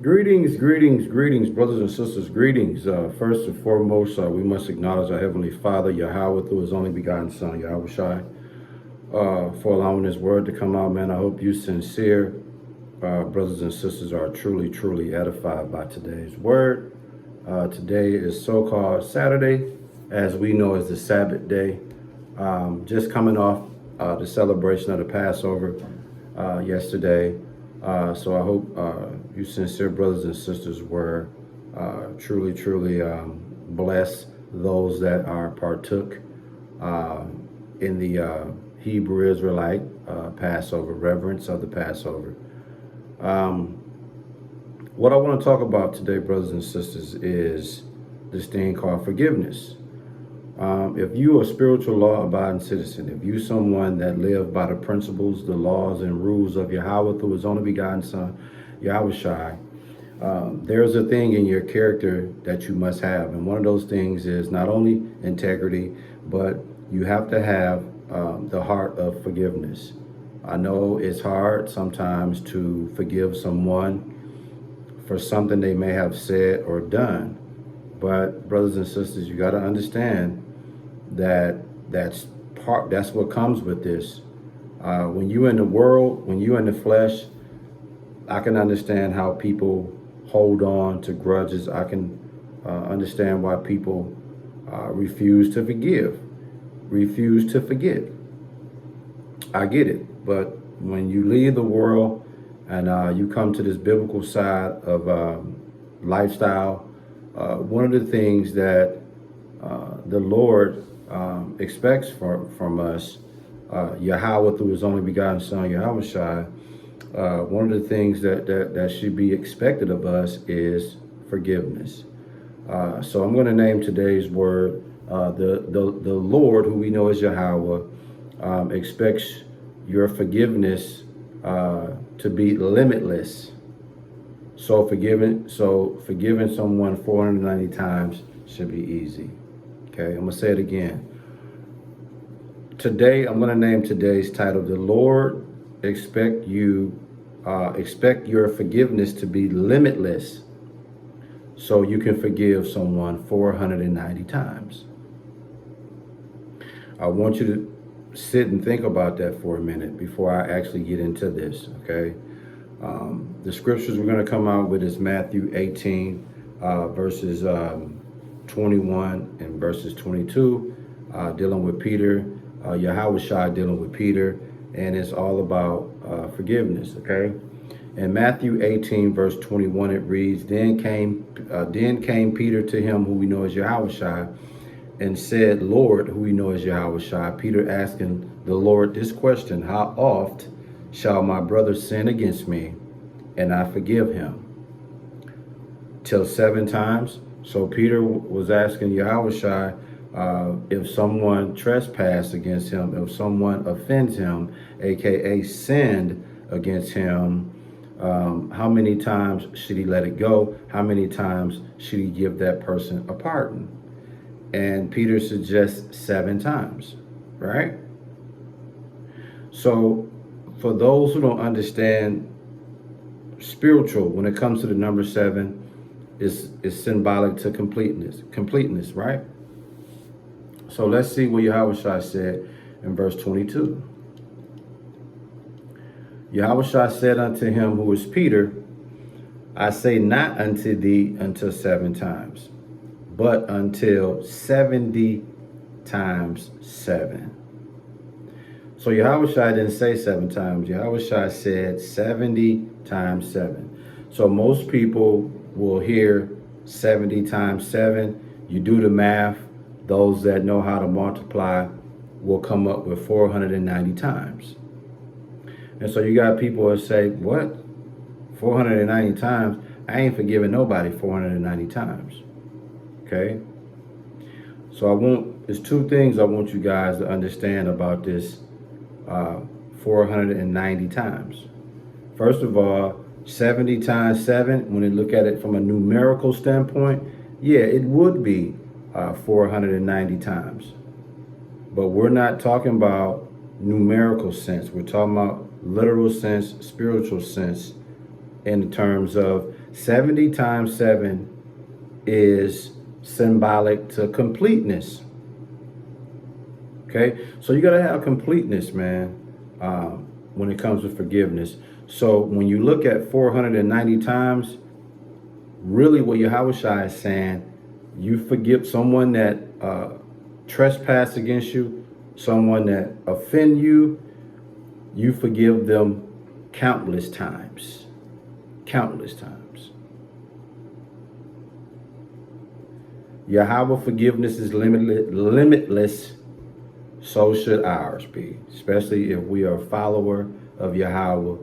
Greetings, brothers and sisters. Greetings. First and foremost, we must acknowledge our Heavenly Father, Yahweh, through His only begotten Son, Yahweh Shai, for allowing His word to come out, man. I hope you sincere brothers and sisters are truly edified by today's word. Today is so-called Saturday, as we know as the Sabbath day. Just coming off the celebration of the Passover yesterday. So I hope you sincere brothers and sisters were truly blessed. Those that are partook in the Hebrew Israelite Passover, reverence of the Passover. What I want to talk about today, brothers and sisters, is this thing called forgiveness. If you are a spiritual law-abiding citizen, if you someone that live by the principles, the laws, and rules of Yahweh through His only begotten Son, Yahweh Shai, there's a thing in your character that you must have. And one of those things is not only integrity, but you have to have the heart of forgiveness. I know it's hard sometimes to forgive someone for something they may have said or done. But brothers and sisters, you got to understand that's what comes with this. When you in the world, when you in the flesh, I can understand how people hold on to grudges. I can understand why people refuse to forgive, refuse to forget. I get it. But when you leave the world and you come to this biblical side of lifestyle, one of the things that the Lord expects from us, Yahweh through His only begotten Son, Yahweh Shai, one of the things that should be expected of us is forgiveness. So I'm going to name today's word, the Lord, who we know as Yahweh, expects your forgiveness to be limitless. So forgiving someone 490 times should be easy. Okay, I'm gonna say it again. Today, I'm gonna name today's title: The Lord expect your forgiveness to be limitless, so you can forgive someone 490 times. I want you to sit and think about that for a minute before I actually get into this. Okay. The scriptures we're going to come out with is Matthew 18, verses 21 and verses 22, dealing with Peter, Yahweh Shai dealing with Peter, and it's all about forgiveness, okay? In Matthew 18, verse 21, it reads, Then came Peter to him, who we know as Yahweh Shai, and said, Lord, who we know as Yahweh Shai. Peter asking the Lord this question: How oft shall my brother sin against me, and I forgive him? Till 7 times? So Peter was asking Yahweh Shai, if someone trespassed against him, if someone offends him, aka sinned against him, how many times should he let it go? How many times should he give that person a pardon? And Peter suggests 7 times, right? So for those who don't understand spiritual, when it comes to the number 7, is symbolic to completeness, right? So let's see what Yahweh Shai said in verse 22. Yahweh Shai said unto him, who is Peter, I say not unto thee until 7 times, but until 70 times 7. So Yahweh Shai didn't say 7 times. Yahweh Shai said 70 times 7. So most people will hear 70 times 7. You do the math. Those that know how to multiply will come up with 490 times. And so you got people that say, what? 490 times? I ain't forgiving nobody 490 times. Okay? So there's 2 things I want you guys to understand about this 490 times. First of all, 70 times 7, when you look at it from a numerical standpoint, yeah, it would be 490 times. But we're not talking about numerical sense. We're talking about literal sense, spiritual sense, in terms of 70 times 7 is symbolic to completeness. Okay, so you got to have completeness, man, when it comes to forgiveness. So when you look at 490 times, really what Yahushua is saying, you forgive someone that trespass against you, someone that offend you, you forgive them countless times. Countless times. Yahweh forgiveness is limitless. So should ours be, especially if we are a follower of Yahweh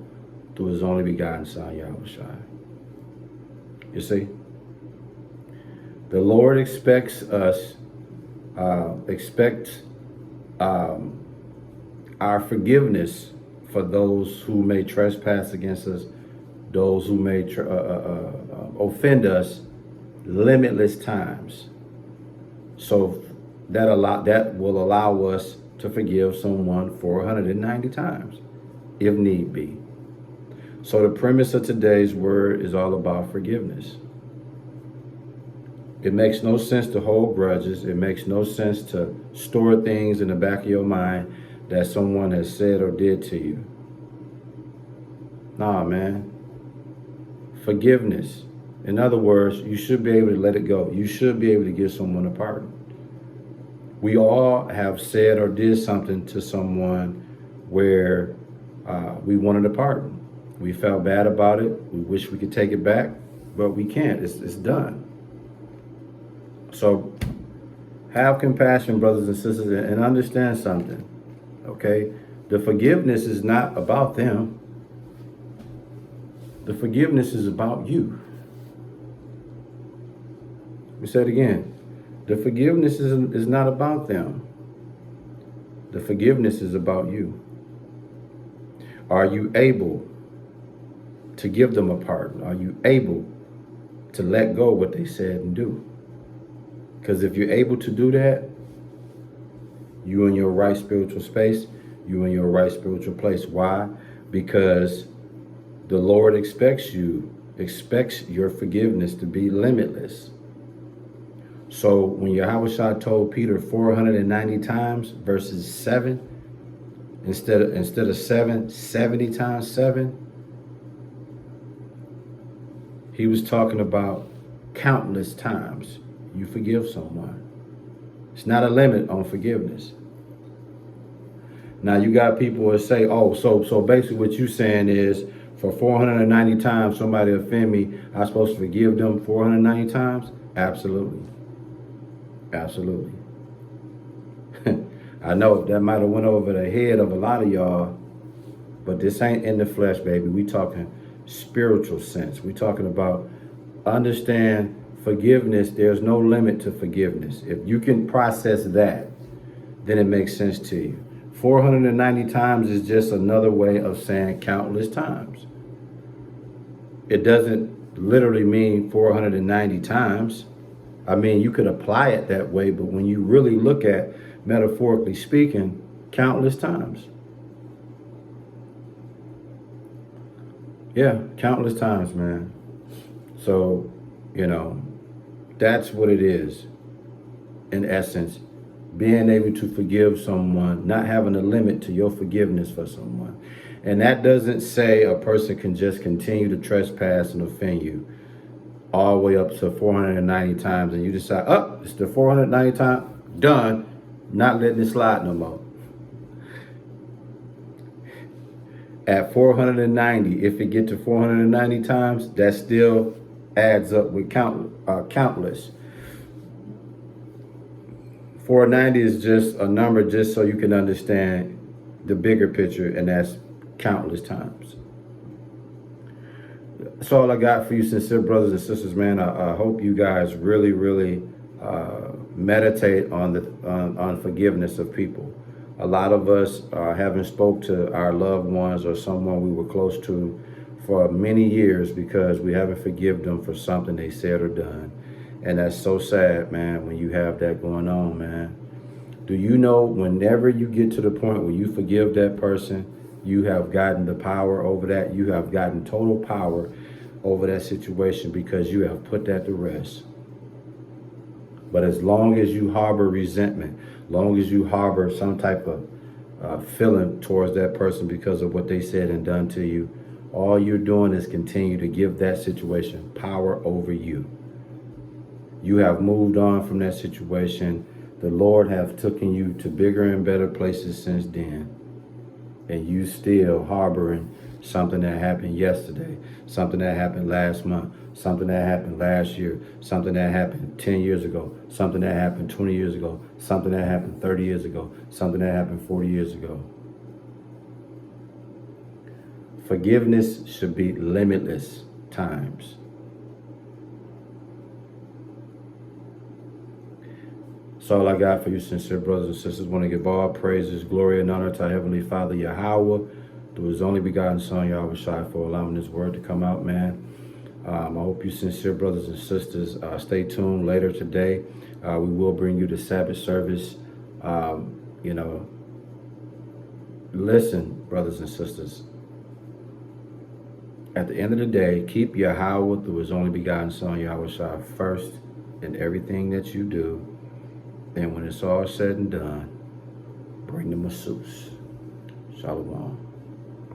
through his only begotten Son, Yahushua. You see? The Lord expects us, our forgiveness for those who may trespass against us, those who may offend us, limitless times. So that will allow us to forgive someone 490 times, if need be. So the premise of today's word is all about forgiveness. It makes no sense to hold grudges. It makes no sense to store things in the back of your mind that someone has said or did to you. Nah, man. Forgiveness. In other words, you should be able to let it go. You should be able to give someone a pardon. We all have said or did something to someone where we wanted a pardon. We felt bad about it. We wish we could take it back, but we can't. It's done. So have compassion, brothers and sisters, and understand something, okay? The forgiveness is not about them. The forgiveness is about you. We said again, the forgiveness is not about them. The forgiveness is about you. Are you able to give them a pardon? Are you able to let go of what they said and do? Because if you're able to do that, you're in your right spiritual space, you're in your right spiritual place. Why? Because the Lord expects your forgiveness to be limitless. So when Yahushua told Peter 490 times versus 7, instead of 7, 70 times 7, he was talking about countless times you forgive someone. It's not a limit on forgiveness. Now you got people that say, oh, so basically what you're saying is for 490 times somebody offend me, I'm supposed to forgive them 490 times? Absolutely. Absolutely. I know that might have went over the head of a lot of y'all, but this ain't in the flesh, baby. We talking spiritual sense. We talking about understand forgiveness. There's no limit to forgiveness. If you can process that, then it makes sense to you. 490 times is just another way of saying countless times. It doesn't literally mean 490 times. I mean, you could apply it that way, but when you really look at, metaphorically speaking, countless times. Yeah, countless times, man. So, that's what it is, in essence. Being able to forgive someone, not having a limit to your forgiveness for someone. And that doesn't say a person can just continue to trespass and offend you all the way up to 490 times, and you decide, it's the 490 time, done, not letting it slide no more. At 490, if it get to 490 times, that still adds up with countless. 490 is just a number just so you can understand the bigger picture, and that's countless times. That's all I got for you, sincere brothers and sisters, man. I hope you guys really, really meditate on forgiveness of people. A lot of us haven't spoke to our loved ones or someone we were close to for many years because we haven't forgiven them for something they said or done. And that's so sad, man, when you have that going on, man. Do you know whenever you get to the point where you forgive that person, you have gotten the power over that. You have gotten total power over that situation because you have put that to rest. But as long as you harbor resentment, long as you harbor some type of feeling towards that person because of what they said and done to you, all you're doing is continue to give that situation power over you. You have moved on from that situation. The Lord have taken you to bigger and better places since then. And you still harboring something that happened yesterday, something that happened last month, something that happened last year, something that happened 10 years ago, something that happened 20 years ago, something that happened 30 years ago, something that happened 40 years ago. Forgiveness should be limitless times. That's all I got for you, sincere brothers and sisters. I want to give all praises, glory, and honor to our Heavenly Father, Yahweh, through His only begotten Son, Yahweh Shai, for allowing this word to come out, man. I hope you sincere brothers and sisters stay tuned later today. We will bring you the Sabbath service. Listen, brothers and sisters. At the end of the day, keep Yahweh through His only begotten Son, Yahweh Shai, first in everything that you do. And when it's all said and done, bring the masseuse. Shalom.